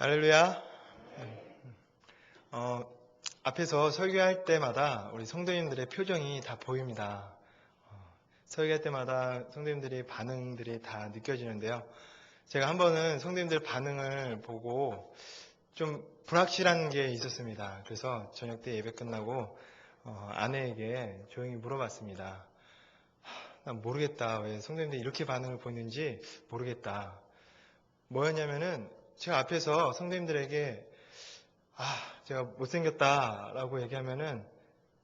할렐루야. 앞에서 설교할 때마다 우리 성도님들의 표정이 다 보입니다. 설교할 때마다 성도님들의 반응들이 다 느껴지는데요. 제가 한 번은 성도님들 반응을 보고 좀 불확실한 게 있었습니다. 그래서 저녁 때 예배 끝나고 아내에게 조용히 물어봤습니다. 난 모르겠다. 왜 성도님들이 이렇게 반응을 보이는지 모르겠다. 뭐였냐면은 제가 앞에서 성도님들에게 제가 못생겼다라고 얘기하면은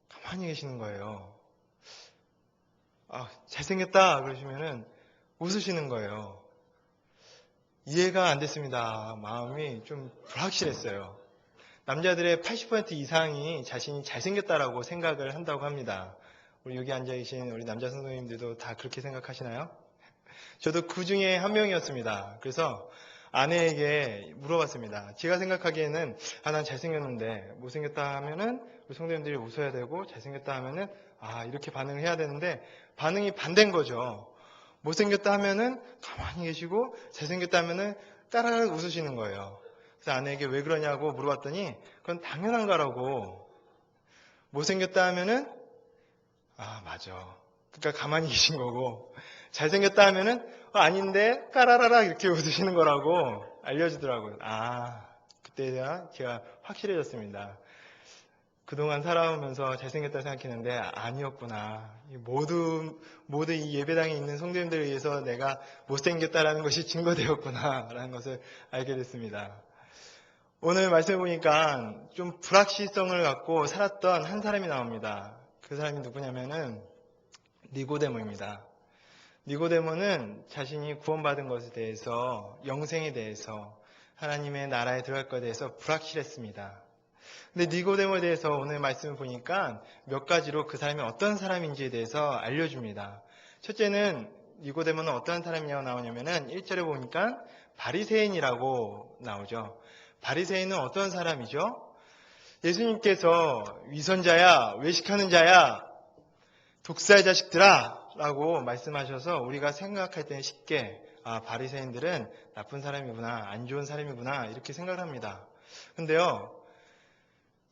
가만히 계시는 거예요. 잘생겼다 그러시면은 웃으시는 거예요. 이해가 안 됐습니다. 마음이 좀 불확실했어요. 남자들의 80% 이상이 자신이 잘생겼다라고 생각을 한다고 합니다. 우리 여기 앉아 계신 우리 남자 성도님들도 다 그렇게 생각하시나요? 저도 그 중에 한 명이었습니다. 그래서 아내에게 물어봤습니다. 제가 생각하기에는 난 잘생겼는데 못생겼다 하면은 우리 성도님들이 웃어야 되고 잘생겼다 하면은 이렇게 반응을 해야 되는데 반응이 반대인 거죠. 못생겼다 하면은 가만히 계시고 잘생겼다 하면은 따라락 웃으시는 거예요. 그래서 아내에게 왜 그러냐고 물어봤더니 그건 당연한 거라고. 못생겼다 하면은 맞아. 그러니까 가만히 계신 거고 잘생겼다 하면은 아닌데 까라라락 이렇게 웃으시는 거라고 알려주더라고요. 그때야 제가 확실해졌습니다. 그동안 살아오면서 잘생겼다 생각했는데 아니었구나. 모두 이 예배당에 있는 성도님들에 의해서 내가 못생겼다라는 것이 증거되었구나 라는 것을 알게 됐습니다. 오늘 말씀을 보니까 좀 불확실성을 갖고 살았던 한 사람이 나옵니다. 그 사람이 누구냐면은 니고데모입니다. 니고데모는 자신이 구원받은 것에 대해서, 영생에 대해서, 하나님의 나라에 들어갈 것에 대해서 불확실했습니다. 근데 니고데모에 대해서 오늘 말씀을 보니까 몇 가지로 그 사람이 어떤 사람인지에 대해서 알려줍니다. 첫째는 니고데모는 어떤 사람이냐고 나오냐면은 1절에 보니까 바리새인이라고 나오죠. 바리새인은 어떤 사람이죠? 예수님께서 위선자야, 외식하는 자야, 독사의 자식들아 라고 말씀하셔서 우리가 생각할 때는 쉽게 바리새인들은 나쁜 사람이구나, 안 좋은 사람이구나 이렇게 생각을 합니다. 근데요,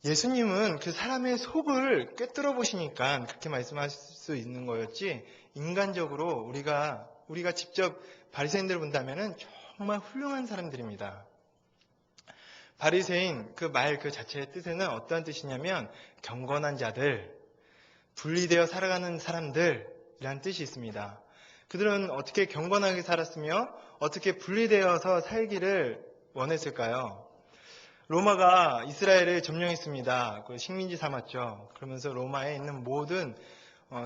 예수님은 그 사람의 속을 꿰뚫어 보시니까 그렇게 말씀하실 수 있는 거였지, 인간적으로 우리가 직접 바리새인들을 본다면은 정말 훌륭한 사람들입니다. 바리새인 그 말 그 자체의 뜻에는 어떤 뜻이냐면 경건한 자들, 분리되어 살아가는 사람들이라는 뜻이 있습니다. 그들은 어떻게 경건하게 살았으며 어떻게 분리되어서 살기를 원했을까요? 로마가 이스라엘을 점령했습니다. 그 식민지 삼았죠. 그러면서 로마에 있는 모든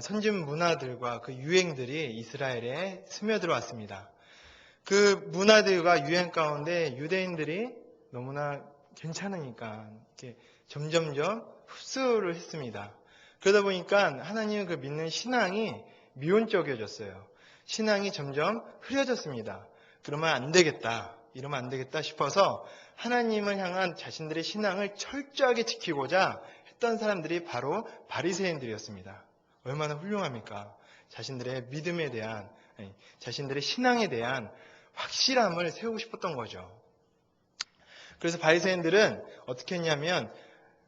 선진 문화들과 그 유행들이 이스라엘에 스며들어왔습니다. 그 문화들과 유행 가운데 유대인들이 너무나 괜찮으니까 이렇게 점점점 흡수를 했습니다. 그러다 보니까 하나님을 그 믿는 신앙이 미온적이어졌어요. 신앙이 점점 흐려졌습니다. 이러면 안 되겠다 싶어서 하나님을 향한 자신들의 신앙을 철저하게 지키고자 했던 사람들이 바로 바리새인들이었습니다. 얼마나 훌륭합니까? 자신들의 믿음에 대한, 자신들의 신앙에 대한 확실함을 세우고 싶었던 거죠. 그래서 바리새인들은 어떻게 했냐면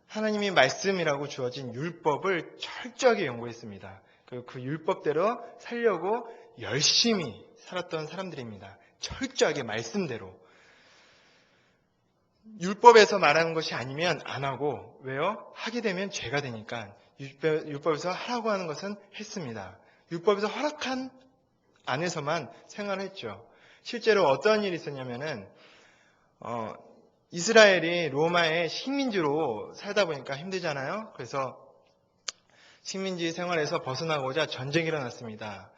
하나님이 말씀이라고 주어진 율법을 철저하게 연구했습니다. 그 율법대로 살려고 열심히 살았던 사람들입니다. 철저하게 말씀대로. 율법에서 말하는 것이 아니면 안 하고, 왜요? 하게 되면 죄가 되니까 율법에서 하라고 하는 것은 했습니다. 율법에서 허락한 안에서만 생활을 했죠. 실제로 어떤 일이 있었냐면은 이스라엘이 로마의 식민지로 살다 보니까 힘들잖아요. 그래서 식민지 생활에서 벗어나고자 전쟁이 일어났습니다.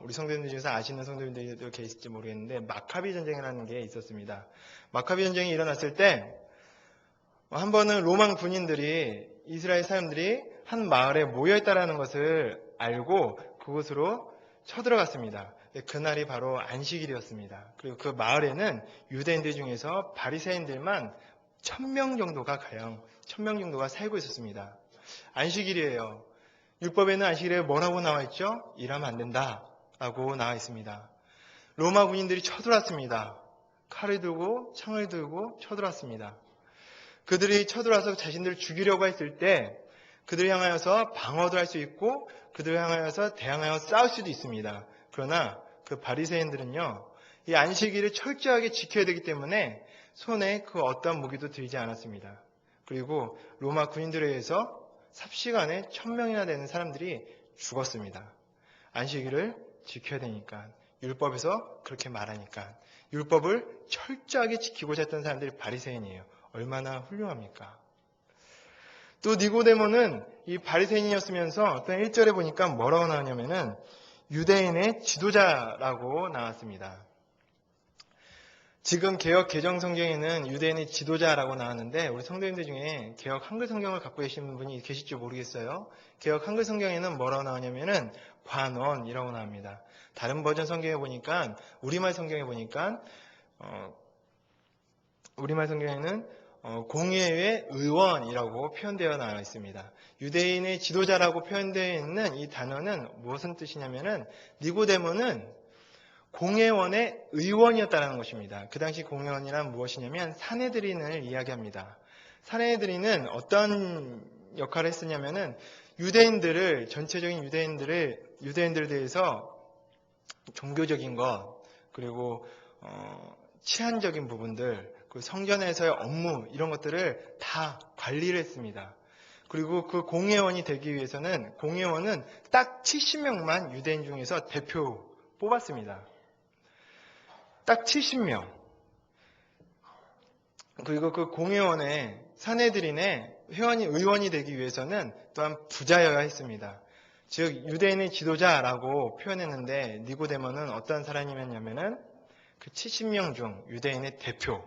우리 성도님들 중에서 아시는 성도님들도 계실지 모르겠는데 마카비 전쟁이라는 게 있었습니다. 마카비 전쟁이 일어났을 때 한 번은 로마 군인들이 이스라엘 사람들이 한 마을에 모여있다는 것을 알고 그곳으로 쳐들어갔습니다. 그날이 바로 안식일이었습니다. 그리고 그 마을에는 유대인들 중에서 바리새인들만 1000명 정도가 가량 1000명 정도가 살고 있었습니다. 안식일이에요. 율법에는 안식일에 뭐라고 나와 있죠? 일하면 안 된다라고 나와 있습니다. 로마 군인들이 쳐들어왔습니다. 칼을 들고 창을 들고 쳐들어왔습니다. 그들이 쳐들어와서 자신들을 죽이려고 했을 때 그들을 향하여서 방어도 할 수 있고 그들을 향하여서 대항하여 싸울 수도 있습니다. 그러나 그 바리새인들은요, 이 안식일을 철저하게 지켜야 되기 때문에 손에 그 어떤 무기도 들지 않았습니다. 그리고 로마 군인들에 의해서 삽시간에 1000명이나 되는 사람들이 죽었습니다. 안식일을 지켜야 되니까, 율법에서 그렇게 말하니까. 율법을 철저하게 지키고자 했던 사람들이 바리새인이에요. 얼마나 훌륭합니까? 또 니고데모는 이 바리새인이었으면서 또 1절에 보니까 뭐라고 나오냐면은 유대인의 지도자라고 나왔습니다. 지금 개역 개정 성경에는 유대인의 지도자라고 나왔는데 우리 성도님들 중에 개역 한글 성경을 갖고 계신 분이 계실지 모르겠어요. 개역 한글 성경에는 뭐라고 나오냐면은 관원이라고 나옵니다. 다른 버전 성경에 보니까 우리말 성경에 보니까 우리말 성경에는 공예의 의원이라고 표현되어 나와 있습니다. 유대인의 지도자라고 표현되어 있는 이 단어는 무엇은 뜻이냐면은 니고데모는 공예원의 의원이었다는 것입니다. 그 당시 공예원이란 무엇이냐면 사내들인을 이야기합니다. 사내들인은 어떤 역할을 했었냐면은 유대인들을 전체적인 유대인들에 대해서 종교적인 것 그리고 치안적인 부분들 그 성전에서의 업무 이런 것들을 다 관리를 했습니다. 그리고 그 공예원이 되기 위해서는 공예원은 딱 70명만 유대인 중에서 대표 뽑았습니다. 딱 70명. 그리고 그 공회원의 사내들인의 의원이 되기 위해서는 또한 부자여야 했습니다. 즉 유대인의 지도자라고 표현했는데 니고데모는 어떤 사람이었냐면은 그 70명 중 유대인의 대표,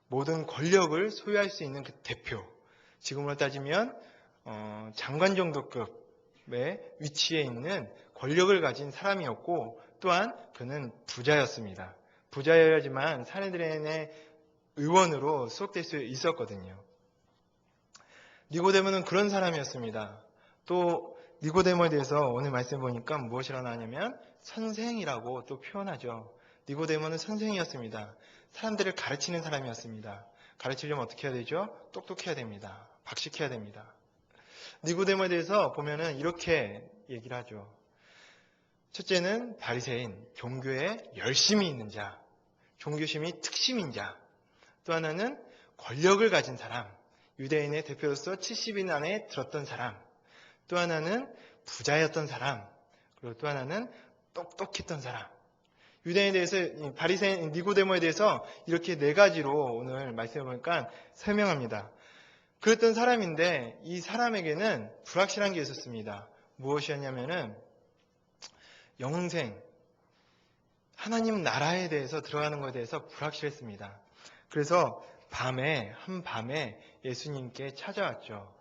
모든 권력을 소유할 수 있는 그 대표, 지금으로 따지면 장관 정도급의 위치에 있는 권력을 가진 사람이었고 또한 그는 부자였습니다. 부자여야지만 사내들인의 의원으로 수록될 수 있었거든요. 니고데모는 그런 사람이었습니다. 또 니고데모에 대해서 오늘 말씀 보니까 무엇이라고 나오냐면 선생이라고 또 표현하죠. 니고데모는 선생이었습니다. 사람들을 가르치는 사람이었습니다. 가르치려면 어떻게 해야 되죠? 똑똑해야 됩니다. 박식해야 됩니다. 니고데모에 대해서 보면은 이렇게 얘기를 하죠. 첫째는 바리새인, 종교에 열심히 있는 자, 종교심이 특심인 자. 또 하나는 권력을 가진 사람, 유대인의 대표로서 70인 안에 들었던 사람. 또 하나는 부자였던 사람, 그리고 또 하나는 똑똑했던 사람. 유대인에 대해서 바리새인 니고데모에 대해서 이렇게 네 가지로 오늘 말씀해 보니까 설명합니다. 그랬던 사람인데 이 사람에게는 불확실한 게 있었습니다. 무엇이었냐면은 영생, 하나님 나라에 대해서 들어가는 것에 대해서 불확실했습니다. 그래서 한밤에 예수님께 찾아왔죠.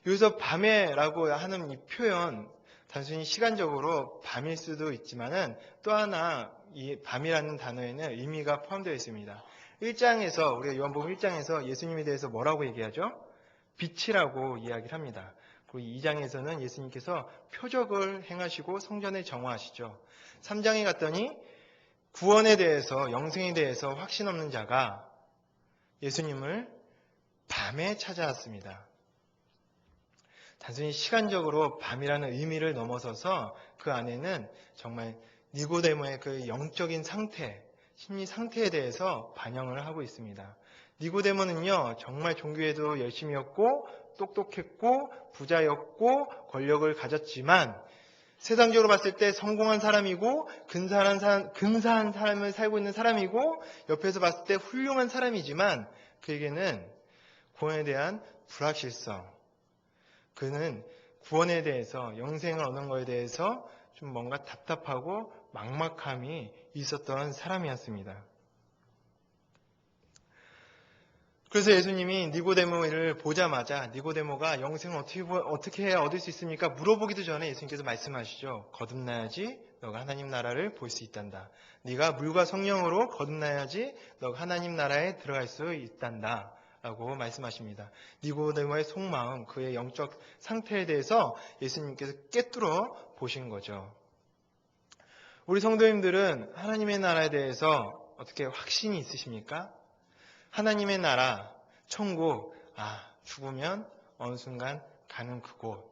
여기서 밤에라고 하는 이 표현, 단순히 시간적으로 밤일 수도 있지만은 또 하나 이 밤이라는 단어에는 의미가 포함되어 있습니다. 1장에서 우리가 요한복음 1장에서 예수님에 대해서 뭐라고 얘기하죠? 빛이라고 이야기를 합니다. 그리고 2장에서는 예수님께서 표적을 행하시고 성전을 정화하시죠. 3장에 갔더니 구원에 대해서 영생에 대해서 확신 없는 자가 예수님을 밤에 찾아왔습니다. 단순히 시간적으로 밤이라는 의미를 넘어서서 그 안에는 정말 니고데모의 그 영적인 상태, 심리 상태에 대해서 반영을 하고 있습니다. 니고데모는요, 정말 종교에도 열심히였고, 똑똑했고, 부자였고, 권력을 가졌지만, 세상적으로 봤을 때 성공한 사람이고, 근사한 삶을 살고 있는 사람이고, 옆에서 봤을 때 훌륭한 사람이지만, 그에게는 구원에 대한 불확실성, 그는 구원에 대해서, 영생을 얻는 것에 대해서 좀 뭔가 답답하고 막막함이 있었던 사람이었습니다. 그래서 예수님이 니고데모를 보자마자 니고데모가 영생을 어떻게 해야 얻을 수 있습니까? 물어보기도 전에 예수님께서 말씀하시죠. 거듭나야지 너가 하나님 나라를 볼 수 있단다. 네가 물과 성령으로 거듭나야지 너가 하나님 나라에 들어갈 수 있단다. 라고 말씀하십니다. 니고데모의 속마음, 그의 영적 상태에 대해서 예수님께서 꿰뚫어 보신 거죠. 우리 성도님들은 하나님의 나라에 대해서 어떻게 확신이 있으십니까? 하나님의 나라, 천국, 죽으면 어느 순간 가는 그곳.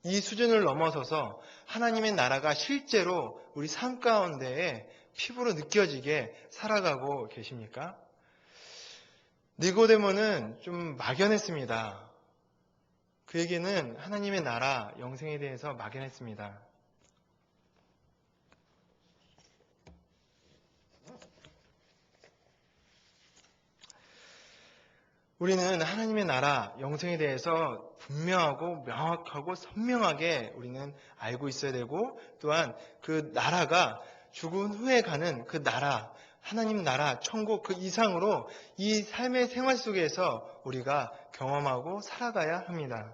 이 수준을 넘어서서 하나님의 나라가 실제로 우리 삶 가운데에 피부로 느껴지게 살아가고 계십니까? 니고데모는 좀 막연했습니다. 그에게는 하나님의 나라, 영생에 대해서 막연했습니다. 우리는 하나님의 나라, 영생에 대해서 분명하고 명확하고 선명하게 우리는 알고 있어야 되고, 또한 그 나라가 죽은 후에 가는 그 나라, 하나님 나라, 천국 그 이상으로 이 삶의 생활 속에서 우리가 경험하고 살아가야 합니다.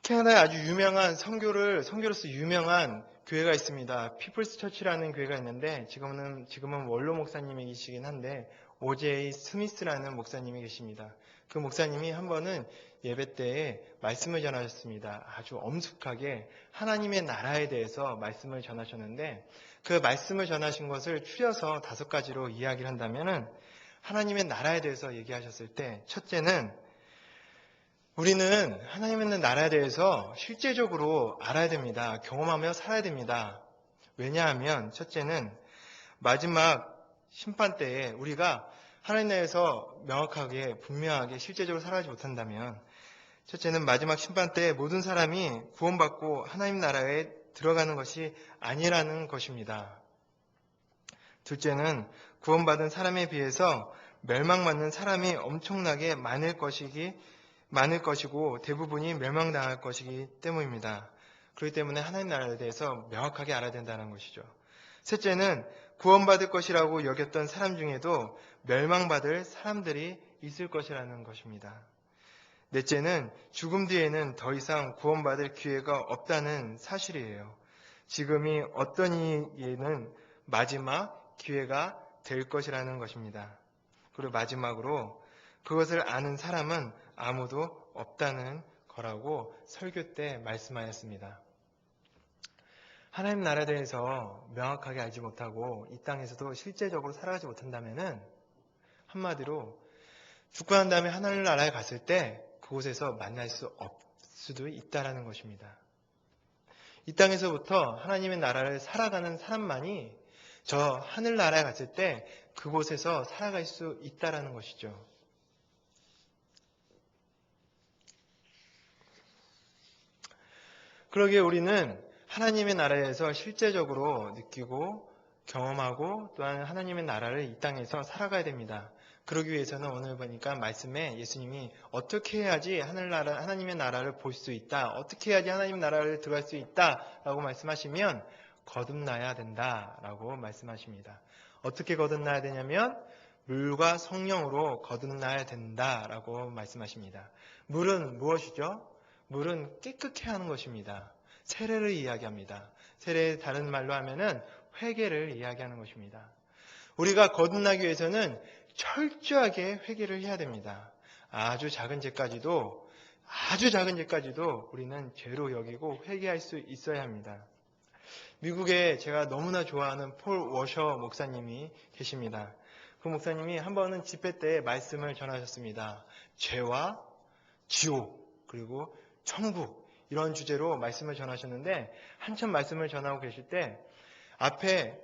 캐나다에 아주 유명한 선교로서 유명한 교회가 있습니다. 피플스 처치라는 교회가 있는데 지금은 원로 목사님이시긴 한데 오제이 스미스라는 목사님이 계십니다. 그 목사님이 한 번은 예배 때에 말씀을 전하셨습니다. 아주 엄숙하게 하나님의 나라에 대해서 말씀을 전하셨는데 그 말씀을 전하신 것을 추려서 5가지로 이야기를 한다면은 하나님의 나라에 대해서 얘기하셨을 때 첫째는 우리는 하나님의 나라에 대해서 실제적으로 알아야 됩니다. 경험하며 살아야 됩니다. 왜냐하면 첫째는 마지막 심판 때에 우리가 하나님 나라에서 명확하게 분명하게 실제적으로 살아가지 못한다면 첫째는 마지막 심판 때 모든 사람이 구원받고 하나님 나라에 들어가는 것이 아니라는 것입니다. 둘째는 구원받은 사람에 비해서 멸망받는 사람이 엄청나게 많을 것이고 대부분이 멸망당할 것이기 때문입니다. 그렇기 때문에 하나님 나라에 대해서 명확하게 알아야 된다는 것이죠. 셋째는 구원받을 것이라고 여겼던 사람 중에도 멸망받을 사람들이 있을 것이라는 것입니다. 넷째는 죽음 뒤에는 더 이상 구원받을 기회가 없다는 사실이에요. 지금이 어떤 이에는 마지막 기회가 될 것이라는 것입니다. 그리고 마지막으로 그것을 아는 사람은 아무도 없다는 거라고 설교 때 말씀하였습니다. 하나님 나라에 대해서 명확하게 알지 못하고 이 땅에서도 실제적으로 살아가지 못한다면은 한마디로 죽고 난 다음에 하나님 나라에 갔을 때 그곳에서 만날 수 없을 수도 있다라는 것입니다. 이 땅에서부터 하나님의 나라를 살아가는 사람만이 저 하늘 나라에 갔을 때 그곳에서 살아갈 수 있다라는 것이죠. 그러기에 우리는 하나님의 나라에서 실제적으로 느끼고 경험하고 또한 하나님의 나라를 이 땅에서 살아가야 됩니다. 그러기 위해서는 오늘 보니까 말씀에 예수님이 어떻게 해야지 하나님의 나라를 볼 수 있다, 어떻게 해야지 하나님의 나라를 들어갈 수 있다라고 말씀하시면 거듭나야 된다라고 말씀하십니다. 어떻게 거듭나야 되냐면 물과 성령으로 거듭나야 된다라고 말씀하십니다. 물은 무엇이죠? 물은 깨끗게 하는 것입니다. 세례를 이야기합니다. 세례 다른 말로 하면은 회개를 이야기하는 것입니다. 우리가 거듭나기 위해서는 철저하게 회개를 해야 됩니다. 아주 작은 죄까지도 우리는 죄로 여기고 회개할 수 있어야 합니다. 미국에 제가 너무나 좋아하는 폴 워셔 목사님이 계십니다. 그 목사님이 한 번은 집회 때 말씀을 전하셨습니다. 죄와 지옥 그리고 천국 이런 주제로 말씀을 전하셨는데 한참 말씀을 전하고 계실 때 앞에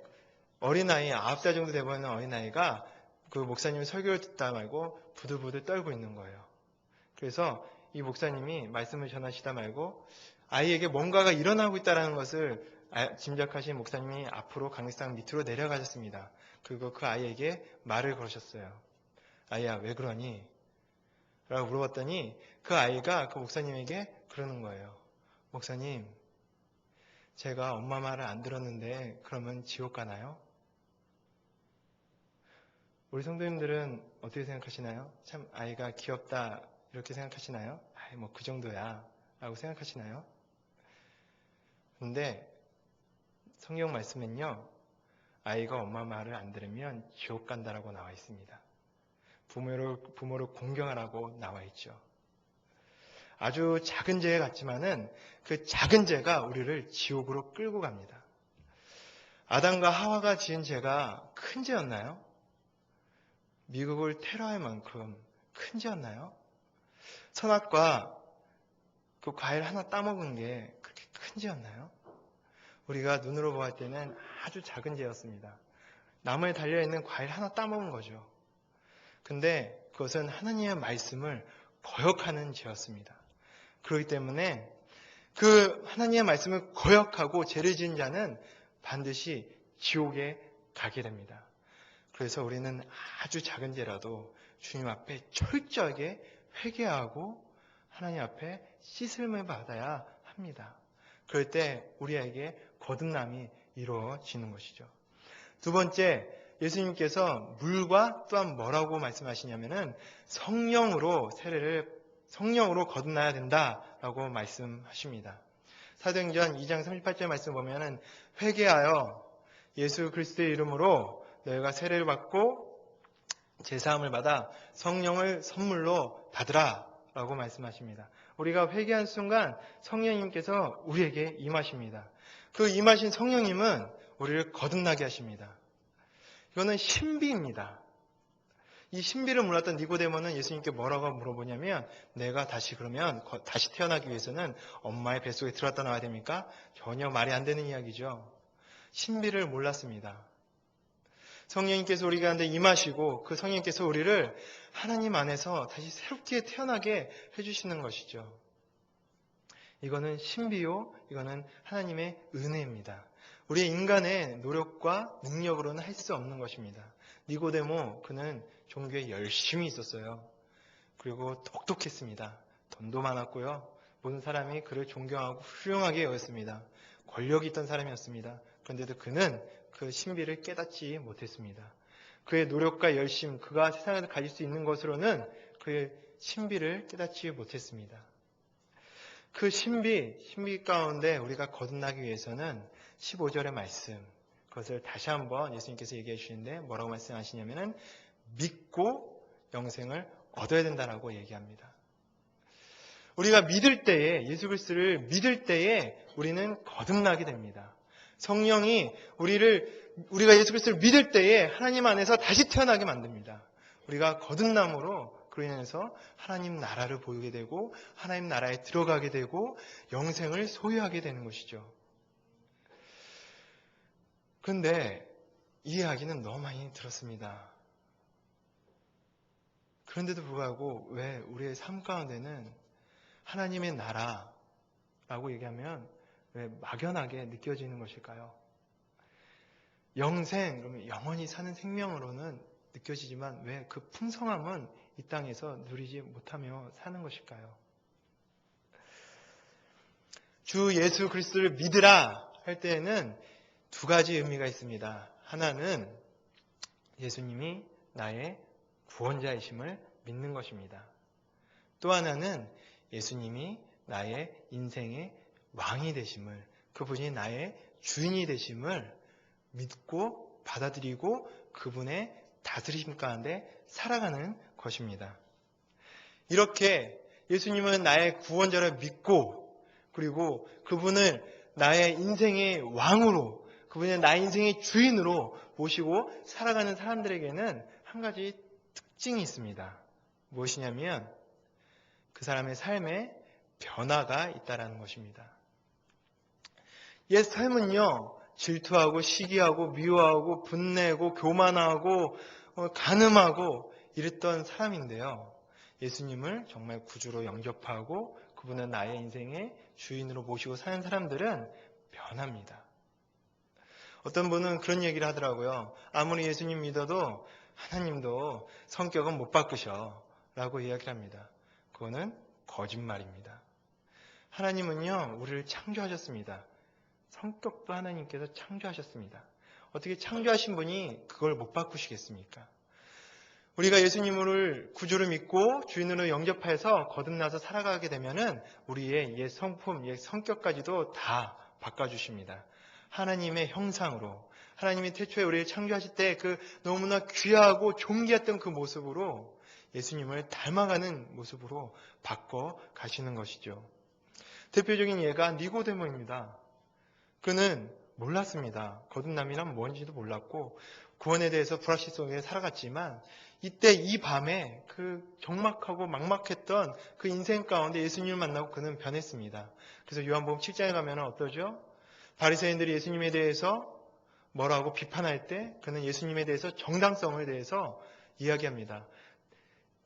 어린아이 9살 정도 돼 보이는 어린아이가 그 목사님 설교를 듣다 말고 부들부들 떨고 있는 거예요. 그래서 이 목사님이 말씀을 전하시다 말고 아이에게 뭔가가 일어나고 있다는 것을 짐작하신 목사님이 앞으로 강의상 밑으로 내려가셨습니다. 그리고 그 아이에게 말을 걸으셨어요. 아이야 왜 그러니? 라고 물어봤더니 그 아이가 그 목사님에게 그러는 거예요. 목사님, 제가 엄마 말을 안 들었는데 그러면 지옥 가나요? 우리 성도님들은 어떻게 생각하시나요? 참 아이가 귀엽다 이렇게 생각하시나요? 뭐 그 정도야 라고 생각하시나요? 근데 성경 말씀은요, 아이가 엄마 말을 안 들으면 지옥 간다라고 나와 있습니다. 부모를 공경하라고 나와 있죠. 아주 작은 죄 같지만은 그 작은 죄가 우리를 지옥으로 끌고 갑니다. 아담과 하와가 지은 죄가 큰 죄였나요? 미국을 테러할 만큼 큰 죄였나요? 선악과 그 과일 하나 따먹은 게 그렇게 큰 죄였나요? 우리가 눈으로 보았을 때는 아주 작은 죄였습니다. 나무에 달려있는 과일 하나 따먹은 거죠. 근데 그것은 하나님의 말씀을 거역하는 죄였습니다. 그렇기 때문에 그 하나님의 말씀을 거역하고 죄를 지은 자는 반드시 지옥에 가게 됩니다. 그래서 우리는 아주 작은 죄라도 주님 앞에 철저하게 회개하고 하나님 앞에 씻음을 받아야 합니다. 그럴 때 우리에게 거듭남이 이루어지는 것이죠. 두 번째, 예수님께서 물과 또한 뭐라고 말씀하시냐면은 성령으로 거듭나야 된다라고 말씀하십니다. 사도행전 2장 38절 말씀 보면은 회개하여 예수 그리스도의 이름으로 너희가 세례를 받고 제사함을 받아 성령을 선물로 받으라 라고 말씀하십니다. 우리가 회개한 순간 성령님께서 우리에게 임하십니다. 그 임하신 성령님은 우리를 거듭나게 하십니다. 이거는 신비입니다. 이 신비를 몰랐던 니고데모는 예수님께 뭐라고 물어보냐면 내가 다시 태어나기 위해서는 엄마의 뱃속에 들어갔다 나와야 됩니까? 전혀 말이 안 되는 이야기죠. 신비를 몰랐습니다. 성령님께서 우리 가운데 임하시고 그 성령님께서 우리를 하나님 안에서 다시 새롭게 태어나게 해주시는 것이죠. 이거는 신비요, 이거는 하나님의 은혜입니다. 우리 인간의 노력과 능력으로는 할 수 없는 것입니다. 니고데모, 그는 종교에 열심히 있었어요. 그리고 똑똑했습니다. 돈도 많았고요. 모든 사람이 그를 존경하고 훌륭하게 여겼습니다. 권력이 있던 사람이었습니다. 그런데도 그는 그 신비를 깨닫지 못했습니다. 그의 노력과 열심, 그가 세상에서 가질 수 있는 것으로는 그의 신비를 깨닫지 못했습니다. 그 신비 가운데 우리가 거듭나기 위해서는 15절의 말씀, 그것을 다시 한번 예수님께서 얘기해 주시는데 뭐라고 말씀하시냐면은 믿고 영생을 얻어야 된다라고 얘기합니다. 우리가 믿을 때에, 예수 그리스도를 믿을 때에 우리는 거듭나게 됩니다. 성령이 우리가 예수 그리스도를 믿을 때에 하나님 안에서 다시 태어나게 만듭니다. 우리가 거듭남으로 그로 인해서 하나님 나라를 보이게 되고 하나님 나라에 들어가게 되고 영생을 소유하게 되는 것이죠. 그런데 이 이야기는 너무 많이 들었습니다. 그런데도 불구하고 왜 우리의 삶 가운데는 하나님의 나라라고 얘기하면 왜 막연하게 느껴지는 것일까요? 영생, 그러면 영원히 사는 생명으로는 느껴지지만 왜 그 풍성함은 이 땅에서 누리지 못하며 사는 것일까요? 주 예수 그리스도를 믿으라 할 때에는 두 가지 의미가 있습니다. 하나는 예수님이 나의 구원자이심을 믿는 것입니다. 또 하나는 예수님이 나의 인생의 왕이 되심을, 그분이 나의 주인이 되심을 믿고 받아들이고 그분의 다스리심 가운데 살아가는 것입니다. 이렇게 예수님은 나의 구원자를 믿고 그리고 그분을 나의 인생의 왕으로, 그분을 나의 인생의 주인으로 모시고 살아가는 사람들에게는 한 가지 특징이 있습니다. 무엇이냐면 그 사람의 삶에 변화가 있다는 것입니다. 옛 삶은요, 질투하고 시기하고 미워하고 분내고 교만하고 간음하고 이랬던 사람인데요. 예수님을 정말 구주로 영접하고 그분은 나의 인생의 주인으로 모시고 사는 사람들은 변합니다. 어떤 분은 그런 얘기를 하더라고요. 아무리 예수님 믿어도 하나님도 성격은 못 바꾸셔 라고 이야기를 합니다. 그거는 거짓말입니다. 하나님은요, 우리를 창조하셨습니다. 성격도 하나님께서 창조하셨습니다. 어떻게 창조하신 분이 그걸 못 바꾸시겠습니까? 우리가 예수님을 구주로 믿고 주인으로 영접해서 거듭나서 살아가게 되면은 우리의 옛 성품, 옛 성격까지도 다 바꿔주십니다. 하나님의 형상으로, 하나님이 태초에 우리를 창조하실 때 그 너무나 귀하고 존귀했던 그 모습으로 예수님을 닮아가는 모습으로 바꿔 가시는 것이죠. 대표적인 예가 니고데모입니다. 그는 몰랐습니다. 거듭남이란 뭔지도 몰랐고 구원에 대해서 불확실 속에 살아갔지만 이때 이 밤에 그 적막하고 막막했던 그 인생 가운데 예수님을 만나고 그는 변했습니다. 그래서 요한복음 7장에 가면 어떠죠? 바리새인들이 예수님에 대해서 뭐라고 비판할 때 그는 예수님에 대해서 정당성에 대해서 이야기합니다.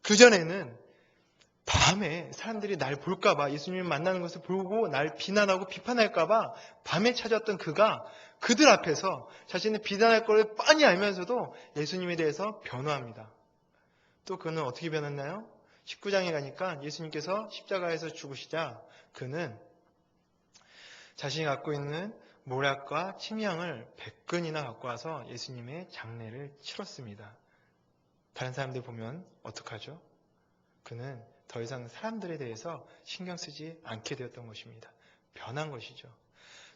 그전에는 밤에 사람들이 날 볼까봐 예수님을 만나는 것을 보고 날 비난하고 비판할까봐 밤에 찾았던 그가 그들 앞에서 자신의 비난할 것을 뻔히 알면서도 예수님에 대해서 변호합니다. 또 그는 어떻게 변했나요? 19장에 가니까 예수님께서 십자가에서 죽으시자 그는 자신이 갖고 있는 모략과 침향을 100근이나 갖고 와서 예수님의 장례를 치렀습니다. 다른 사람들 보면 어떡하죠? 그는 더 이상 사람들에 대해서 신경 쓰지 않게 되었던 것입니다. 변한 것이죠.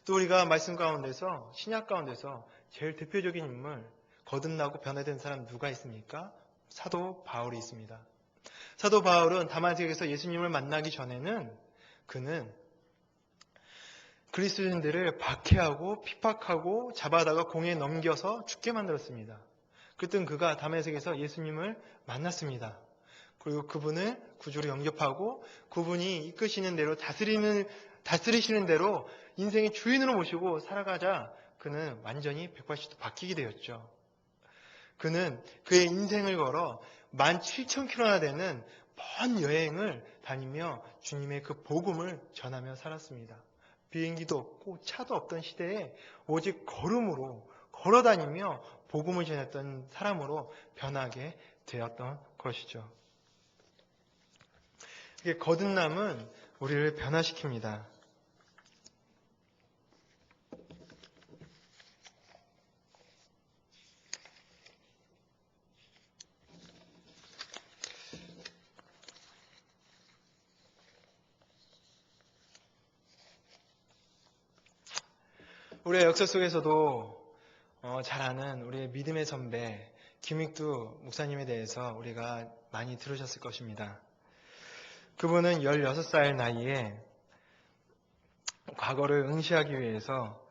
또 우리가 말씀 가운데서 신약 가운데서 제일 대표적인 인물 거듭나고 변화된 사람 누가 있습니까? 사도 바울이 있습니다. 사도 바울은 다마섹에서 예수님을 만나기 전에는 그는 그리스도인들을 박해하고 핍박하고 잡아다가 공에 넘겨서 죽게 만들었습니다. 그땐 그가 다마섹에서 예수님을 만났습니다. 그리고 그분을 구주로 영접하고 그분이 이끄시는 대로 다스리시는 대로 인생의 주인으로 모시고 살아가자 그는 완전히 180도 바뀌게 되었죠. 그는 그의 인생을 걸어 17,000km나 되는 먼 여행을 다니며 주님의 그 복음을 전하며 살았습니다. 비행기도 없고 차도 없던 시대에 오직 걸음으로 걸어다니며 복음을 전했던 사람으로 변하게 되었던 것이죠. 이게 거듭남은 우리를 변화시킵니다. 우리의 역사 속에서도 잘 아는 우리의 믿음의 선배 김익두 목사님에 대해서 우리가 많이 들으셨을 것입니다. 그분은 16살 나이에 과거를 응시하기 위해서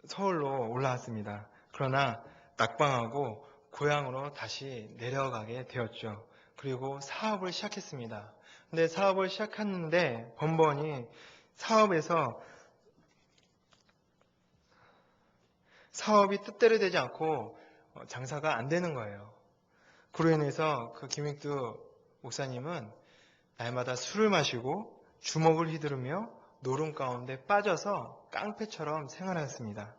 서울로 올라왔습니다. 그러나 낙방하고 고향으로 다시 내려가게 되었죠. 그리고 사업을 시작했습니다. 근데 사업을 시작했는데 번번이 사업이 뜻대로 되지 않고 장사가 안 되는 거예요. 그로 인해서 그 김익두 목사님은 날마다 술을 마시고 주먹을 휘두르며 노름 가운데 빠져서 깡패처럼 생활했습니다.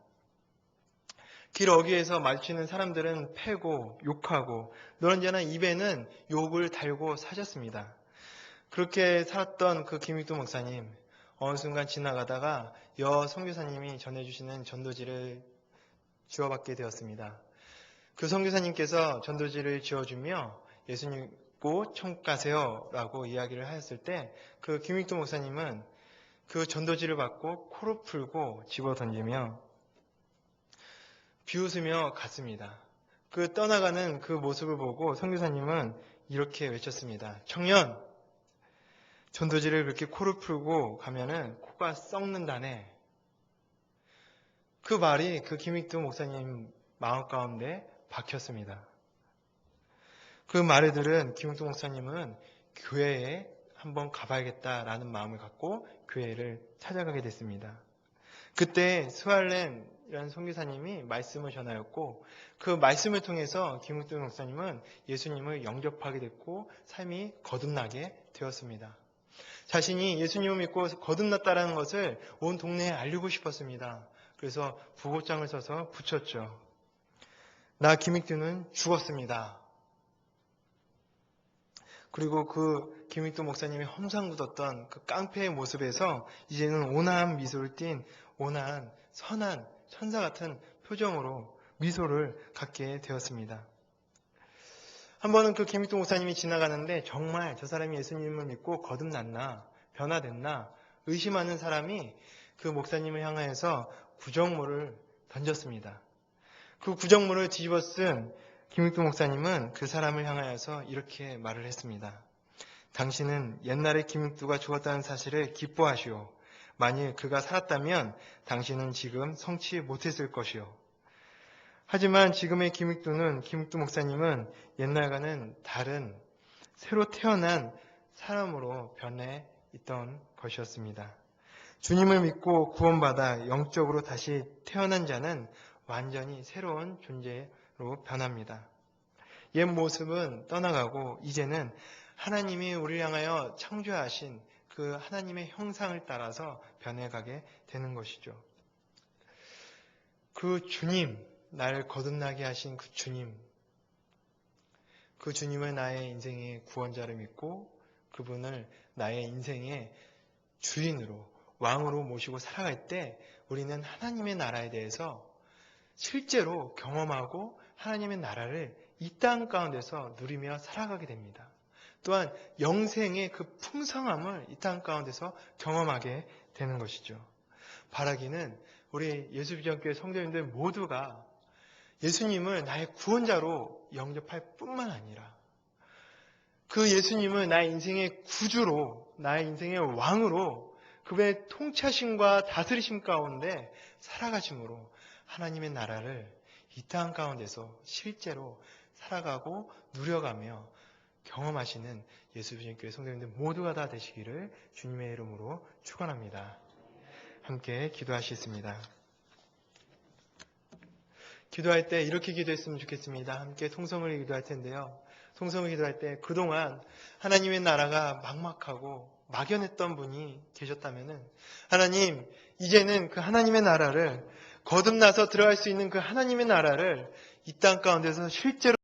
길 어귀에서 마주치는 사람들은 패고 욕하고 노른자나 입에는 욕을 달고 사셨습니다. 그렇게 살았던 그 김익두 목사님 어느 순간 지나가다가 여 선교사님이 전해주시는 전도지를 지어받게 되었습니다. 그 선교사님께서 전도지를 지어주며 예수님 꼭 천국 가세요 라고 이야기를 하였을 때 그 김익두 목사님은 그 전도지를 받고 코로 풀고 집어 던지며 비웃으며 갔습니다. 그 떠나가는 그 모습을 보고 선교사님은 이렇게 외쳤습니다. 청년, 전도지를 그렇게 코를 풀고 가면은 코가 썩는다네. 그 말이 그 김익두 목사님 마음 가운데 박혔습니다. 그 말을 들은 김익두 목사님은 교회에 한번 가봐야겠다라는 마음을 갖고 교회를 찾아가게 됐습니다. 그때 스왈렘이라는 선교사님이 말씀을 전하였고 그 말씀을 통해서 김익두 목사님은 예수님을 영접하게 됐고 삶이 거듭나게 되었습니다. 자신이 예수님을 믿고 거듭났다는 것을 온 동네에 알리고 싶었습니다. 그래서 부고장을 써서 붙였죠. 나 김익두는 죽었습니다. 그리고 그 김익두 목사님이 험상궂었던 그 깡패의 모습에서 이제는 온화한 미소를 띤 온화한 선한 천사 같은 표정으로 미소를 갖게 되었습니다. 한 번은 그 김익두 목사님이 지나가는데 정말 저 사람이 예수님을 믿고 거듭났나 변화됐나 의심하는 사람이 그 목사님을 향하여서 구정물을 던졌습니다. 그 구정물을 뒤집어 쓴 김익두 목사님은 그 사람을 향하여서 이렇게 말을 했습니다. 당신은 옛날에 김익두가 죽었다는 사실을 기뻐하시오. 만일 그가 살았다면 당신은 지금 성취 못했을 것이요. 하지만 지금의 김익두 목사님은 옛날과는 다른 새로 태어난 사람으로 변해 있던 것이었습니다. 주님을 믿고 구원받아 영적으로 다시 태어난 자는 완전히 새로운 존재로 변합니다. 옛 모습은 떠나가고 이제는 하나님이 우리를 향하여 창조하신 그 하나님의 형상을 따라서 변해가게 되는 것이죠. 그 주님, 나를 거듭나게 하신 그 주님을 나의 인생의 구원자를 믿고 그분을 나의 인생의 주인으로, 왕으로 모시고 살아갈 때 우리는 하나님의 나라에 대해서 실제로 경험하고 하나님의 나라를 이 땅 가운데서 누리며 살아가게 됩니다. 또한 영생의 그 풍성함을 이 땅 가운데서 경험하게 되는 것이죠. 바라기는 우리 예수비전교회 성도님들 모두가 예수님을 나의 구원자로 영접할 뿐만 아니라 그 예수님을 나의 인생의 구주로, 나의 인생의 왕으로 그분의 통치하심과 다스리심 가운데 살아가심으로 하나님의 나라를 이 땅 가운데서 실제로 살아가고 누려가며 경험하시는 예수비전교회 성도님들 모두가 다 되시기를 주님의 이름으로 축원합니다. 함께 기도하시겠습니다. 기도할 때 이렇게 기도했으면 좋겠습니다. 함께 통성을 기도할 텐데요. 통성을 기도할 때 그동안 하나님의 나라가 막막하고 막연했던 분이 계셨다면은 하나님, 이제는 그 하나님의 나라를 거듭나서 들어갈 수 있는 그 하나님의 나라를 이 땅 가운데서 실제로